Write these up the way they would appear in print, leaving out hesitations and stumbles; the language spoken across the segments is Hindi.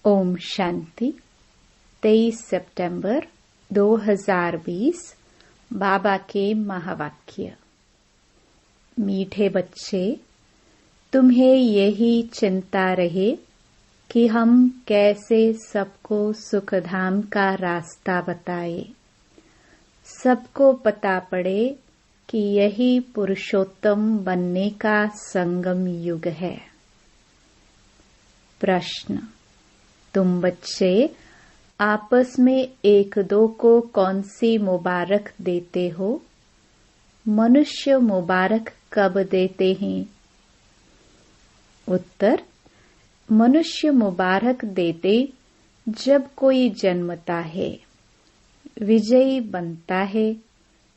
ओम शांति। 23 सितंबर 2020 बाबा के महावाक्य। मीठे बच्चे, तुम्हें यही चिंता रहे कि हम कैसे सबको सुखधाम का रास्ता बताए। सबको पता पड़े कि यही पुरुषोत्तम बनने का संगम युग है। प्रश्न: तुम बच्चे आपस में एक दो को कौन सी मुबारक देते हो? मनुष्य मुबारक कब देते हैं? उत्तर: मनुष्य मुबारक देते जब कोई जन्मता है, विजयी बनता है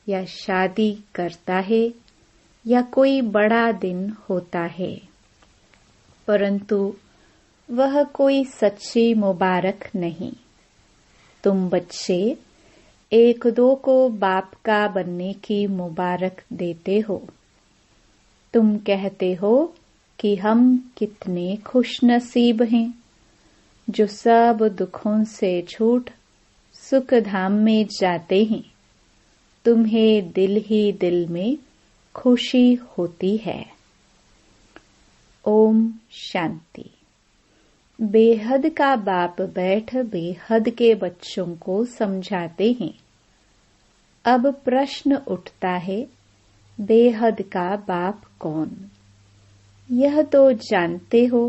या शादी करता है या कोई बड़ा दिन होता है, परंतु वह कोई सच्ची मुबारक नहीं। तुम बच्चे एक दो को बाप का बनने की मुबारक देते हो। तुम कहते हो कि हम कितने खुशनसीब हैं जो सब दुखों से छूट सुख धाम में जाते हैं। तुम्हें दिल ही दिल में खुशी होती है। ओम शांति। बेहद का बाप बैठ बेहद के बच्चों को समझाते हैं। अब प्रश्न उठता है, बेहद का बाप कौन? यह तो जानते हो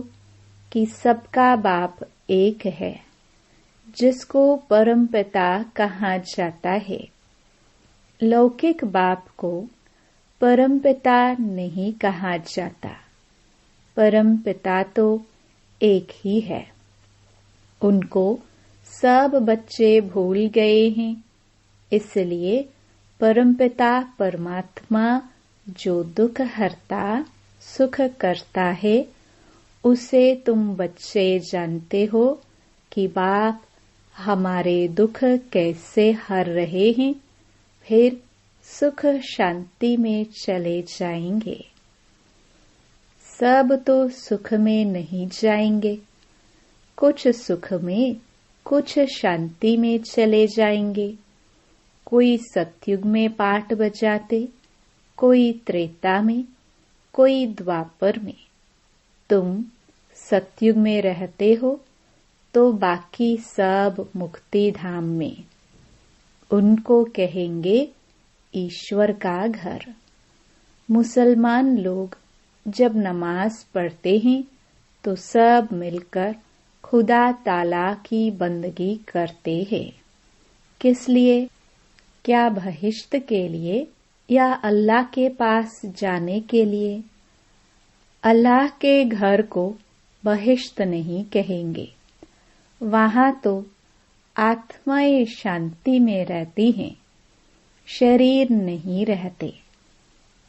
कि सबका बाप एक है, जिसको परमपिता कहा जाता है। लौकिक बाप को परमपिता नहीं कहा जाता। परमपिता तो एक ही है। उनको सब बच्चे भूल गए हैं, इसलिए परमपिता परमात्मा जो दुख हरता सुख करता है, उसे तुम बच्चे जानते हो कि बाप हमारे दुख कैसे हर रहे हैं, फिर सुख शांति में चले जाएंगे। सब तो सुख में नहीं जाएंगे, कुछ सुख में कुछ शांति में चले जाएंगे। कोई सतयुग में पाठ बजाते, कोई त्रेता में, कोई द्वापर में। तुम सतयुग में रहते हो तो बाकी सब मुक्ति धाम में। उनको कहेंगे ईश्वर का घर। मुसलमान लोग जब नमाज पढ़ते हैं तो सब मिलकर खुदा ताला की बंदगी करते हैं। किस लिए? क्या बहिश्त के लिए या अल्लाह के पास जाने के लिए? अल्लाह के घर को बहिश्त नहीं कहेंगे। वहां तो आत्माएं शांति में रहती हैं, शरीर नहीं रहते।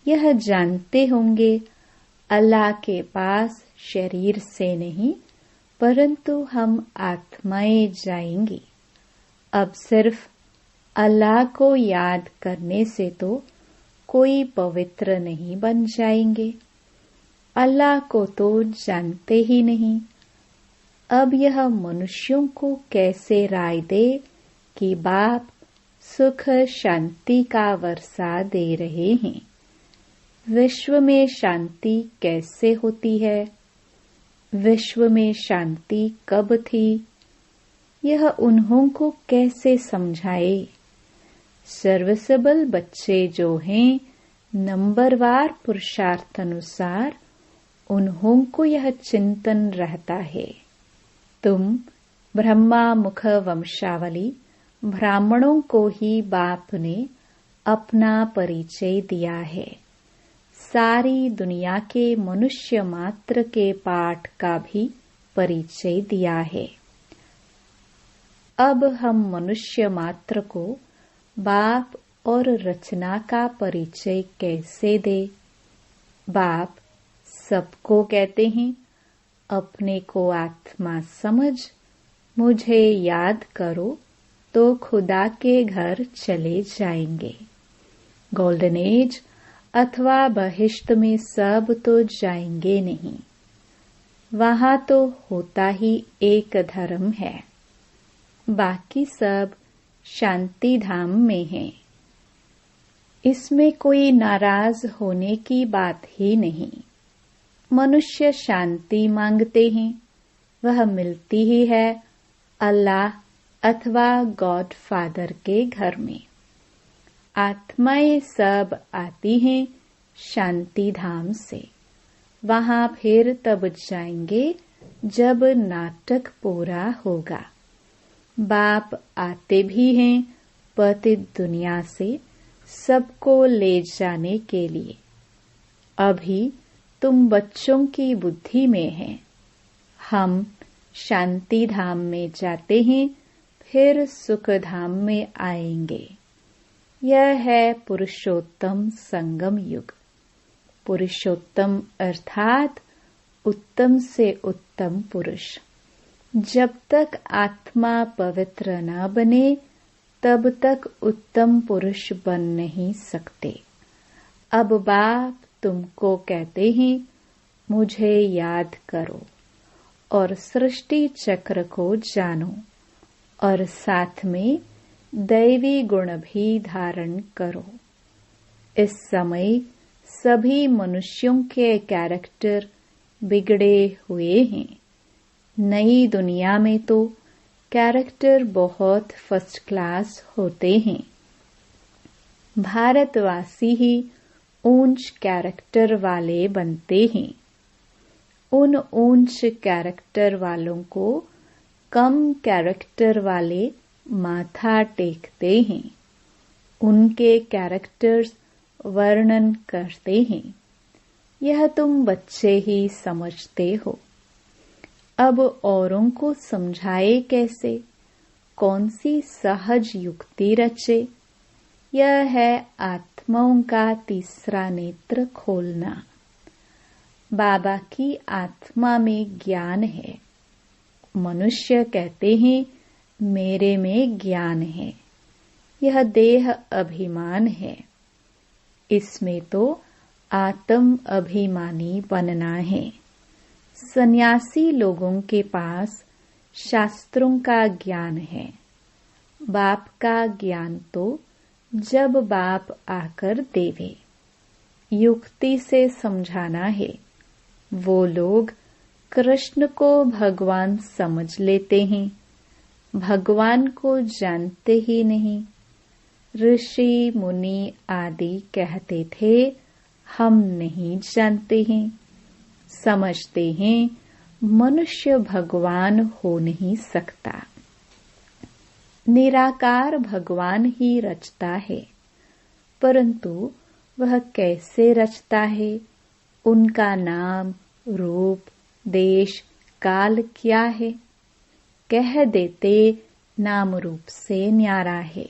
यह जानते होंगे अल्लाह के पास शरीर से नहीं, परंतु हम आत्माएं जाएंगी। अब सिर्फ अल्लाह को याद करने से तो कोई पवित्र नहीं बन जाएंगे। अल्लाह को तो जानते ही नहीं। अब यह मनुष्यों को कैसे राय दे कि बाप सुख शांति का वर्षा दे रहे हैं। विश्व में शांति कैसे होती है? विश्व में शांति कब थी? यह उन्हों को कैसे समझाए? सर्वसबल बच्चे जो हैं, नंबरवार पुरुषार्थ अनुसार उन्हों को यह चिंतन रहता है। तुम ब्रह्मा मुख वंशावली ब्राह्मणों को ही बाप ने अपना परिचय दिया है। सारी दुनिया के मनुष्य मात्र के पाठ का भी परिचय दिया है। अब हम मनुष्य मात्र को बाप और रचना का परिचय कैसे दे? बाप सबको कहते हैं, अपने को आत्मा समझ, मुझे याद करो तो खुदा के घर चले जाएंगे। गोल्डन एज अथवा बहिश्त में सब तो जाएंगे नहीं। वहां तो होता ही एक धर्म है, बाकी सब शांति धाम में है। इसमें कोई नाराज होने की बात ही नहीं। मनुष्य शांति मांगते हैं, वह मिलती ही है अल्लाह अथवा गॉड फादर के घर में। आत्माएं सब आती हैं शांति धाम से। वहां फिर तब जाएंगे जब नाटक पूरा होगा। बाप आते भी हैं पतित दुनिया से सबको ले जाने के लिए। अभी तुम बच्चों की बुद्धि में हैं। हम शांति धाम में जाते हैं, फिर सुख धाम में आएंगे। यह है पुरुषोत्तम संगम युग। पुरुषोत्तम अर्थात उत्तम से उत्तम पुरुष। जब तक आत्मा पवित्र न बने तब तक उत्तम पुरुष बन नहीं सकते। अब बाप तुमको कहते हैं मुझे याद करो और सृष्टि चक्र को जानो और साथ में दैवी गुण भी धारण करो। इस समय सभी मनुष्यों के कैरेक्टर बिगड़े हुए हैं। नई दुनिया में तो कैरेक्टर बहुत फर्स्ट क्लास होते हैं। भारतवासी ही ऊंच कैरेक्टर वाले बनते हैं। उन ऊंच कैरेक्टर वालों को कम कैरेक्टर वाले माथा टेकते हैं। उनके कैरेक्टर्स वर्णन करते हैं। यह तुम बच्चे ही समझते हो। अब औरों को समझाए कैसे? कौन सी सहज युक्ति रचे? यह है आत्माओं का तीसरा नेत्र खोलना। बाबा की आत्मा में ज्ञान है। मनुष्य कहते हैं मेरे में ज्ञान है। यह देह अभिमान है। इसमें तो आत्म अभिमानी बनना है। सन्यासी लोगों के पास शास्त्रों का ज्ञान है। बाप का ज्ञान तो जब बाप आकर देवे। युक्ति से समझाना है। वो लोग कृष्ण को भगवान समझ लेते हैं, भगवान को जानते ही नहीं। ऋषि मुनि आदि कहते थे हम नहीं जानते हैं। समझते हैं मनुष्य भगवान हो नहीं सकता। निराकार भगवान ही रचता है, परंतु वह कैसे रचता है? उनका नाम, रूप, देश, काल क्या है? कह देते नाम रूप से न्यारा है।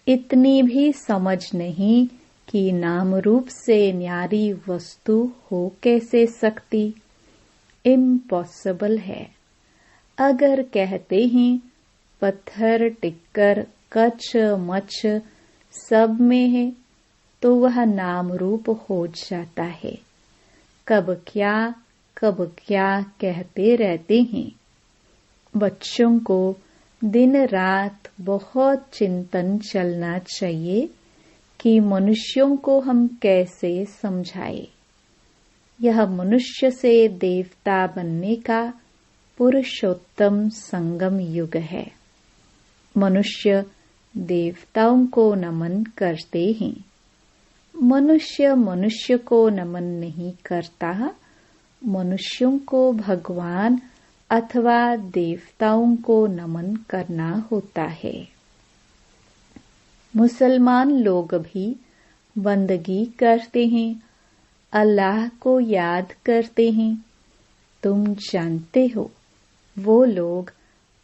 इतनी भी समझ नहीं कि नाम रूप से न्यारी वस्तु हो कैसे सकती। इम्पॉसिबल है। अगर कहते हैं पत्थर, टिक्कर, कच्छ, मच्छ सब में है तो वह नाम रूप हो जाता है। कब क्या कहते रहते हैं। बच्चों को दिन रात बहुत चिंतन चलना चाहिए कि मनुष्यों को हम कैसे समझाएं। यह मनुष्य से देवता बनने का पुरुषोत्तम संगम युग है। मनुष्य देवताओं को नमन करते हैं। मनुष्य मनुष्य को नमन नहीं करता। मनुष्यों को भगवान अथवा देवताओं को नमन करना होता है। मुसलमान लोग भी बंदगी करते हैं, अल्लाह को याद करते हैं। तुम जानते हो वो लोग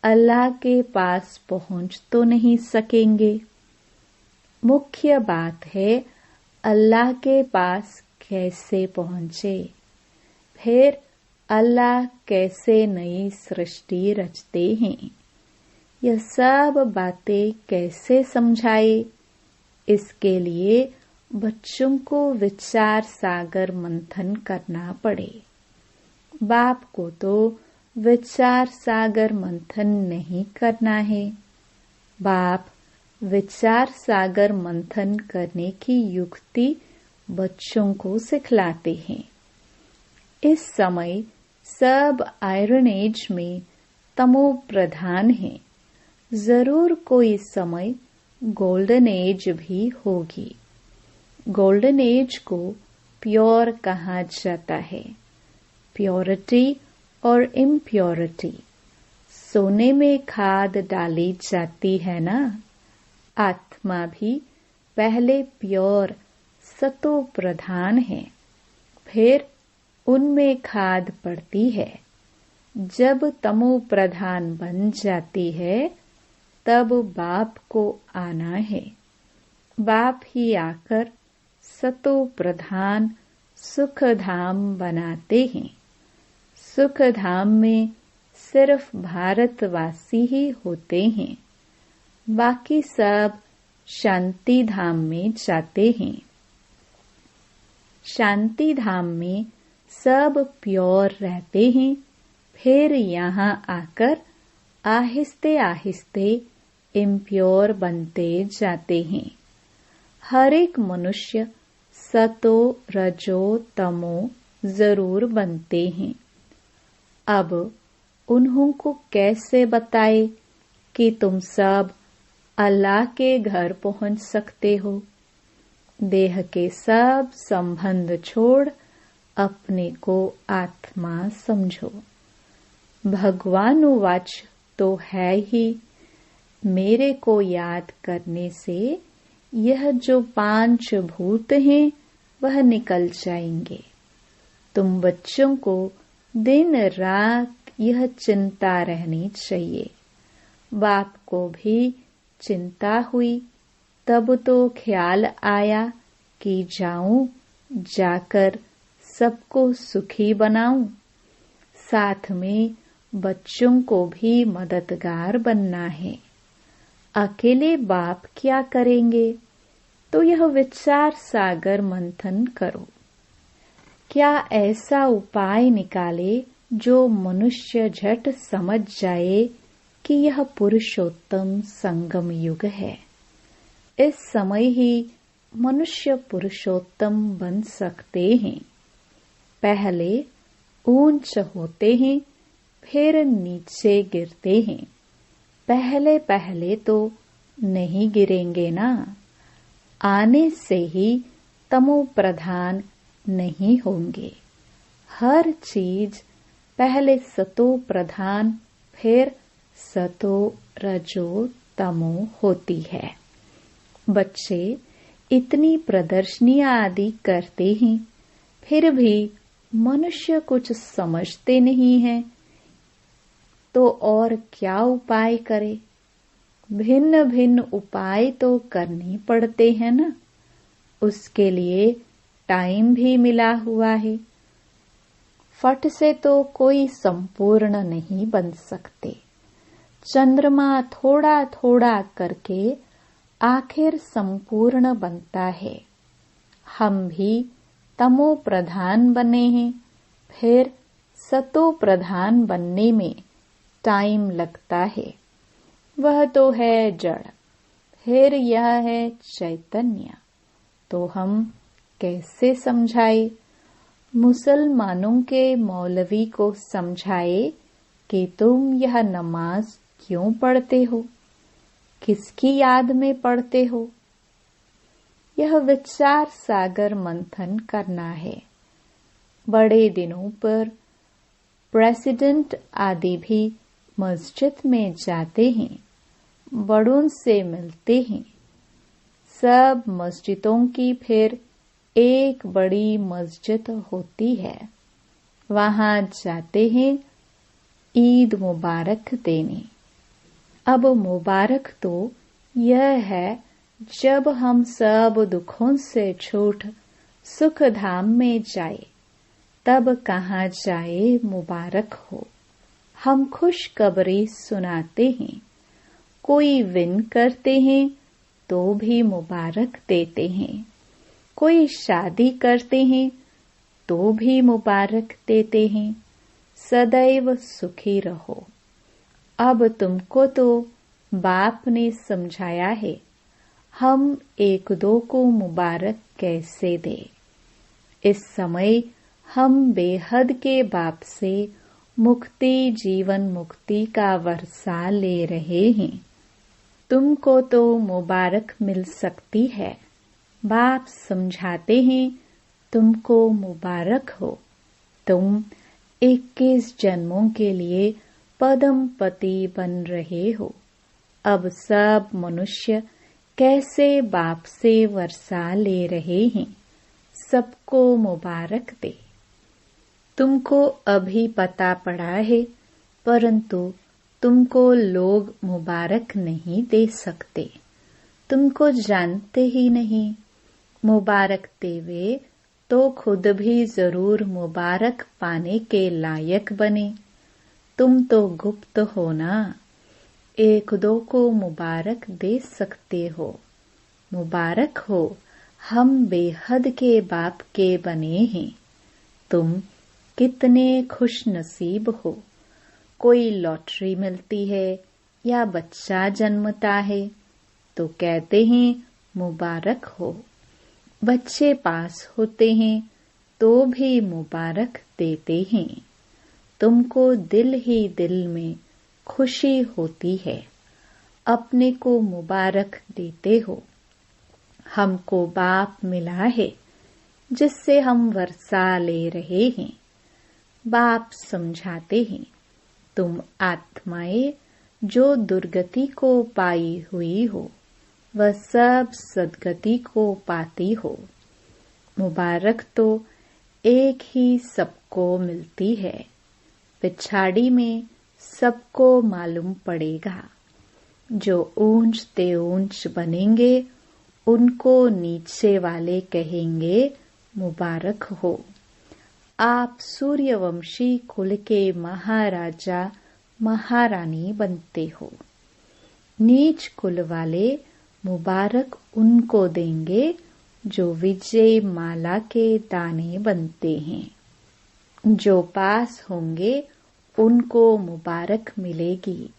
अल्लाह के पास पहुंच तो नहीं सकेंगे। मुख्य बात है अल्लाह के पास कैसे पहुंचे। फिर अल्लाह कैसे नई सृष्टि रचते हैं, यह सब बातें कैसे समझाए। इसके लिए बच्चों को विचार सागर मंथन करना पड़े। बाप को तो विचार सागर मंथन नहीं करना है। बाप विचार सागर मंथन करने की युक्ति बच्चों को सिखलाते हैं। इस समय सब आयरन एज में तमो प्रधान है। जरूर कोई समय गोल्डन एज भी होगी। गोल्डन एज को प्योर कहा जाता है। प्योरिटी और इम्प्योरिटी, सोने में खाद डाली जाती है ना। आत्मा भी पहले प्योर सतो प्रधान है, फिर उनमें खाद पड़ती है। जब तमो प्रधान बन जाती है तब बाप को आना है। बाप ही आकर सतो प्रधान सुख धाम बनाते हैं। सुख धाम में सिर्फ भारतवासी ही होते हैं, बाकी सब शांति धाम में जाते हैं। शांति धाम में सब प्योर रहते हैं, फिर यहाँ आकर आहिस्ते आहिस्ते इम्प्योर बनते जाते हैं। हर एक मनुष्य सतो रजो तमो जरूर बनते हैं। अब उन्हों को कैसे बताए कि तुम सब अल्लाह के घर पहुंच सकते हो। देह के सब संबंध छोड़ अपने को आत्मा समझो। भगवानुवाच तो है ही, मेरे को याद करने से यह जो 5 भूत हैं वह निकल जाएंगे। तुम बच्चों को दिन रात यह चिंता रहनी चाहिए। बाप को भी चिंता हुई, तब तो ख्याल आया कि जाऊं, जाकर सबको सुखी बनाऊं। साथ में बच्चों को भी मददगार बनना है। अकेले बाप क्या करेंगे? तो यह विचार सागर मंथन करो। क्या ऐसा उपाय निकाले जो मनुष्य झट समझ जाए कि यह पुरुषोत्तम संगम युग है। इस समय ही मनुष्य पुरुषोत्तम बन सकते हैं। पहले ऊंच होते हैं, फिर नीचे गिरते हैं। पहले पहले तो नहीं गिरेंगे ना। आने से ही तमो प्रधान नहीं होंगे। हर चीज पहले सतो प्रधान, फिर सतो रजो तमो होती है। बच्चे इतनी प्रदर्शनियां आदि करते हैं, फिर भी मनुष्य कुछ समझते नहीं है, तो और क्या उपाय करे? भिन्न भिन्न उपाय तो करने पड़ते हैं ना। उसके लिए टाइम भी मिला हुआ है। फट से तो कोई संपूर्ण नहीं बन सकते। चंद्रमा थोड़ा थोड़ा करके आखिर संपूर्ण बनता है। हम भी तमो प्रधान बने हैं, फिर सतो प्रधान बनने में टाइम लगता है। वह तो है जड़, फिर यह है चैतन्य। तो हम कैसे समझाए? मुसलमानों के मौलवी को समझाए कि तुम यह नमाज क्यों पढ़ते हो, किसकी याद में पढ़ते हो। यह विचार सागर मंथन करना है। बड़े दिनों पर प्रेसिडेंट आदि भी मस्जिद में जाते हैं, बड़ों से मिलते हैं। सब मस्जिदों की फिर एक बड़ी मस्जिद होती है, वहां जाते हैं ईद मुबारक देने। अब मुबारक तो यह है जब हम सब दुखों से छूट सुख धाम में जाए, तब कहाँ जाए मुबारक हो। हम खुशखबरी सुनाते हैं, कोई विन करते हैं तो भी मुबारक देते हैं, कोई शादी करते हैं तो भी मुबारक देते हैं। सदैव सुखी रहो। अब तुमको तो बाप ने समझाया है, हम एक दो को मुबारक कैसे दे। इस समय हम बेहद के बाप से मुक्ति, जीवन मुक्ति का वर्षा ले रहे हैं। तुमको तो मुबारक मिल सकती है। बाप समझाते हैं, तुमको मुबारक हो, तुम 21 जन्मों के लिए पद्मपति बन रहे हो। अब सब मनुष्य कैसे बाप से वर्षा ले रहे हैं, सबको मुबारक दे। तुमको अभी पता पड़ा है, परंतु तुमको लोग मुबारक नहीं दे सकते। तुमको जानते ही नहीं। मुबारक देवे तो खुद भी जरूर मुबारक पाने के लायक बने। तुम तो गुप्त हो ना, एक दो को मुबारक दे सकते हो। मुबारक हो, हम बेहद के बाप के बने हैं। तुम कितने खुश नसीब हो। कोई लॉटरी मिलती है या बच्चा जन्मता है तो कहते हैं मुबारक हो। बच्चे पास होते हैं तो भी मुबारक देते हैं। तुमको दिल ही दिल में खुशी होती है, अपने को मुबारक देते हो। हमको बाप मिला है जिससे हम वर्षा ले रहे हैं। बाप समझाते हैं, तुम आत्माएं जो दुर्गति को पाई हुई हो, वह सब सद्गति को पाती हो। मुबारक तो एक ही सबको मिलती है, पिछाड़ी में सबको मालूम पड़ेगा। जो ऊंच ते ऊंच बनेंगे उनको नीचे वाले कहेंगे मुबारक हो। आप सूर्यवंशी कुल के महाराजा महारानी बनते हो। नीच कुल वाले मुबारक उनको देंगे जो विजय माला के दाने बनते हैं। जो पास होंगे उनको मुबारक मिलेगी,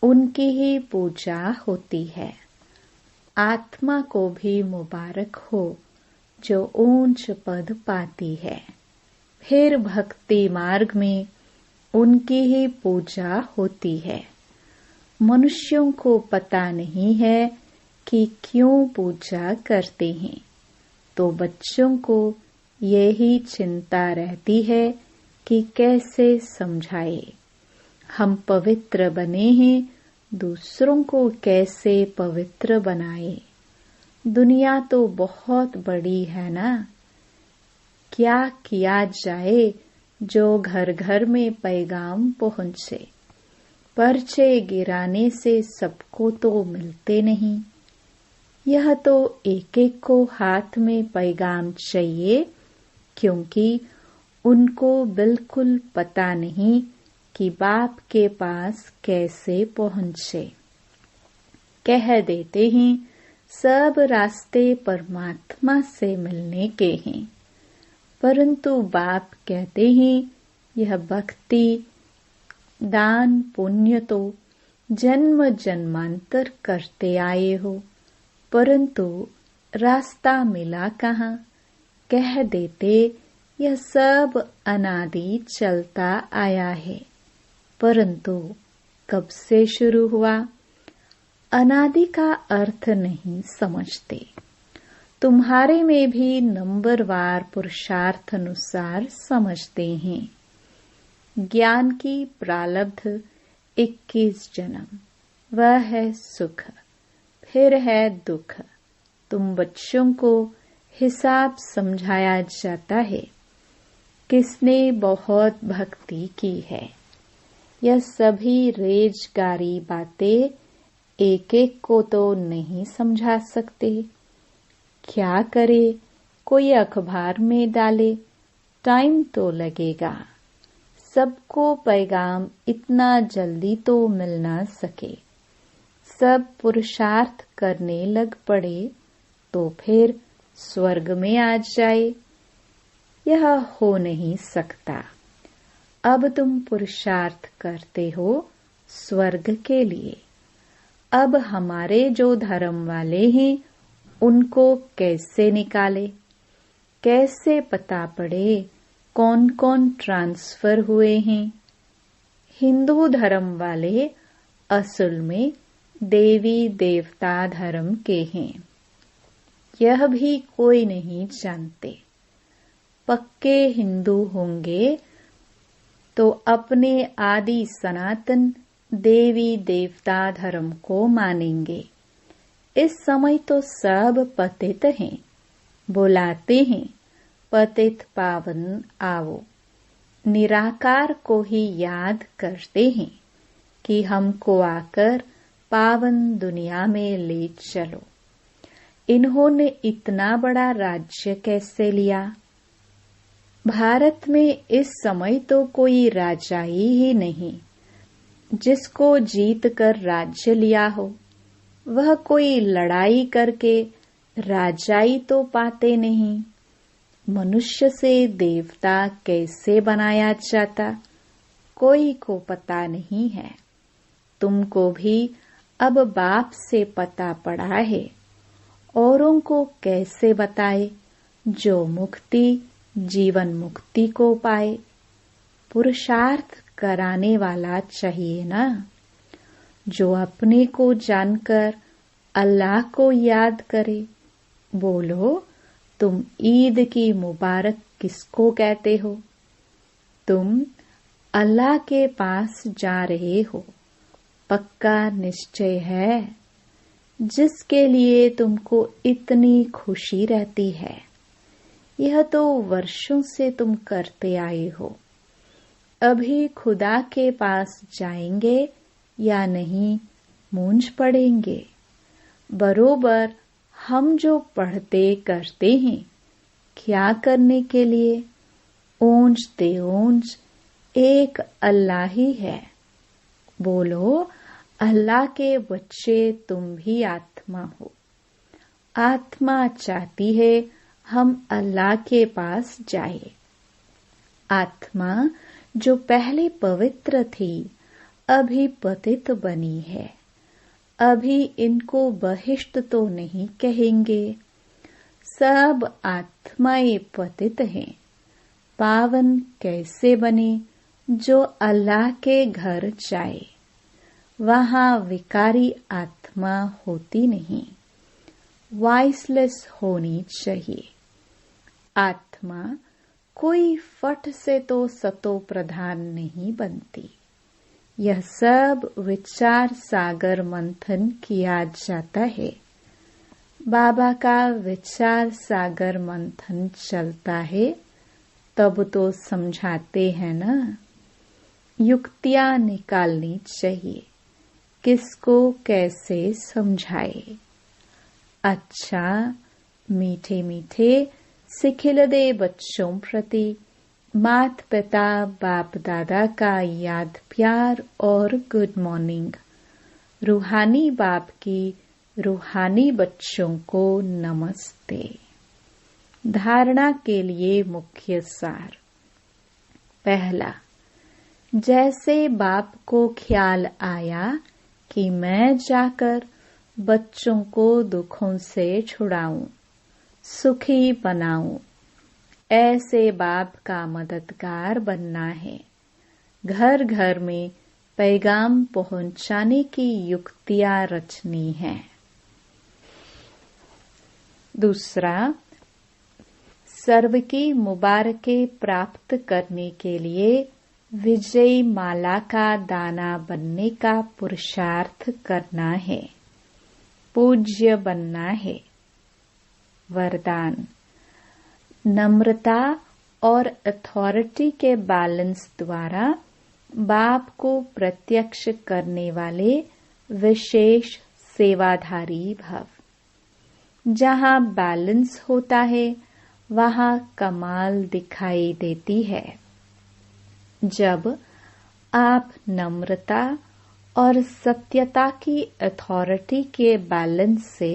उनकी ही पूजा होती है। आत्मा को भी मुबारक हो जो ऊंच पद पाती है। फिर भक्ति मार्ग में उनकी ही पूजा होती है। मनुष्यों को पता नहीं है कि क्यों पूजा करते हैं, तो बच्चों को यही चिंता रहती है कि कैसे समझाए। हम पवित्र बने हैं, दूसरों को कैसे पवित्र बनाए। दुनिया तो बहुत बड़ी है ना, क्या किया जाए जो घर घर में पैगाम पहुंचे। पर्चे गिराने से सबको तो मिलते नहीं। यह तो एक एक को हाथ में पैगाम चाहिए, क्योंकि उनको बिल्कुल पता नहीं कि बाप के पास कैसे पहुंचे। कह देते हैं सब रास्ते परमात्मा से मिलने के हैं, परंतु बाप कहते हैं यह भक्ति दान पुण्य तो जन्म जन्मांतर करते आए हो, परंतु रास्ता मिला कहाँ। कह देते यह सब अनादि चलता आया है, परंतु कब से शुरू हुआ। अनादि का अर्थ नहीं समझते। तुम्हारे में भी नंबरवार पुरुषार्थ अनुसार समझते हैं। ज्ञान की प्रारब्ध 21 जन्म, वह है सुख, फिर है दुख। तुम बच्चों को हिसाब समझाया जाता है, किसने बहुत भक्ति की है। यह सभी रेजगारी बातें एक एक को तो नहीं समझा सकते। क्या करे, कोई अखबार में डाले, टाइम तो लगेगा। सबको पैगाम इतना जल्दी तो मिल ना सके। सब पुरुषार्थ करने लग पड़े तो फिर स्वर्ग में आ जाए, यह हो नहीं सकता। अब तुम पुरुषार्थ करते हो स्वर्ग के लिए। अब हमारे जो धर्म वाले हैं उनको कैसे निकाले, कैसे पता पड़े कौन कौन ट्रांसफर हुए हैं। हिंदू धर्म वाले असल में देवी देवता धर्म के हैं, यह भी कोई नहीं जानते। पक्के हिंदू होंगे तो अपने आदि सनातन देवी देवता धर्म को मानेंगे। इस समय तो सब पतित हैं, बुलाते हैं पतित पावन आओ। निराकार को ही याद करते हैं कि हमको आकर पावन दुनिया में ले चलो। इन्होंने इतना बड़ा राज्य कैसे लिया? भारत में इस समय तो कोई राजाई ही नहीं जिसको जीत कर राज्य लिया हो। वह कोई लड़ाई करके राजाई तो पाते नहीं। मनुष्य से देवता कैसे बनाया जाता कोई को पता नहीं है। तुमको भी अब बाप से पता पड़ा है, औरों को कैसे बताए जो मुक्ति जीवन मुक्ति को पाए। पुरुषार्थ कराने वाला चाहिए ना, जो अपने को जानकर अल्लाह को याद करे। बोलो, तुम ईद की मुबारक किसको कहते हो? तुम अल्लाह के पास जा रहे हो, पक्का निश्चय है, जिसके लिए तुमको इतनी खुशी रहती है। यह तो वर्षों से तुम करते आए हो। अभी खुदा के पास जाएंगे या नहीं मूंझ पड़ेंगे। बरोबर हम जो पढ़ते करते हैं, क्या करने के लिए? ओंज ते ओंज एक अल्लाह ही है। बोलो, अल्लाह के बच्चे तुम भी आत्मा हो। आत्मा चाहती है हम अल्लाह के पास जाए। आत्मा जो पहले पवित्र थी अभी पतित बनी है। अभी इनको बहिष्ट तो नहीं कहेंगे। सब आत्माएं पतित हैं। पावन कैसे बने? जो अल्लाह के घर जाए। वहां विकारी आत्मा होती नहीं, वॉइसलेस होनी चाहिए। आत्मा कोई फट से तो सतो प्रधान नहीं बनती। यह सब विचार सागर मंथन किया जाता है। बाबा का विचार सागर मंथन चलता है तब तो समझाते हैं ना। युक्तियां निकालनी चाहिए, किसको कैसे समझाए। अच्छा, मीठे मीठे सिखिलदे बच्चों प्रति मात पिता बाप दादा का याद प्यार और गुड मॉर्निंग। रूहानी बाप की रूहानी बच्चों को नमस्ते। धारणा के लिए मुख्य सार। पहला, जैसे बाप को ख्याल आया कि मैं जाकर बच्चों को दुखों से छुड़ाऊं, सुखी बनाऊं, ऐसे बाप का मददगार बनना है। घर घर में पैगाम पहुंचाने की युक्तियां रचनी है। दूसरा, सर्व की मुबारकें प्राप्त करने के लिए विजय माला का दाना बनने का पुरुषार्थ करना है, पूज्य बनना है। वरदान, नम्रता और अथॉरिटी के बैलेंस द्वारा बाप को प्रत्यक्ष करने वाले विशेष सेवाधारी भव। जहाँ बैलेंस होता है वहाँ कमाल दिखाई देती है। जब आप नम्रता और सत्यता की अथॉरिटी के बैलेंस से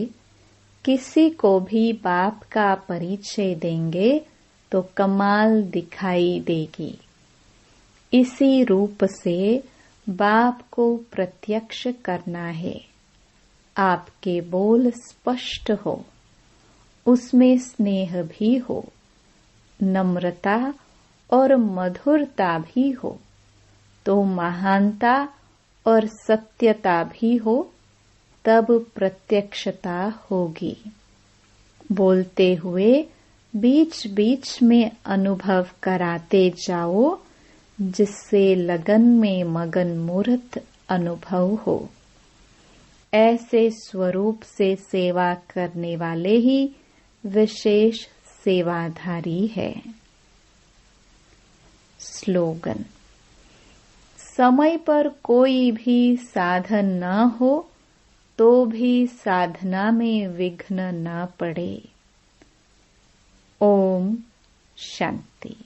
किसी को भी बाप का परिचय देंगे तो कमाल दिखाई देगी। इसी रूप से बाप को प्रत्यक्ष करना है। आपके बोल स्पष्ट हो, उसमें स्नेह भी हो, नम्रता और मधुरता भी हो, तो महानता और सत्यता भी हो, तब प्रत्यक्षता होगी। बोलते हुए बीच बीच में अनुभव कराते जाओ, जिससे लगन में मगन मूर्त अनुभव हो। ऐसे स्वरूप से सेवा करने वाले ही विशेष सेवाधारी है। स्लोगन: समय पर कोई भी साधन न हो तो भी साधना में विघ्न न पड़े। ओम शांति।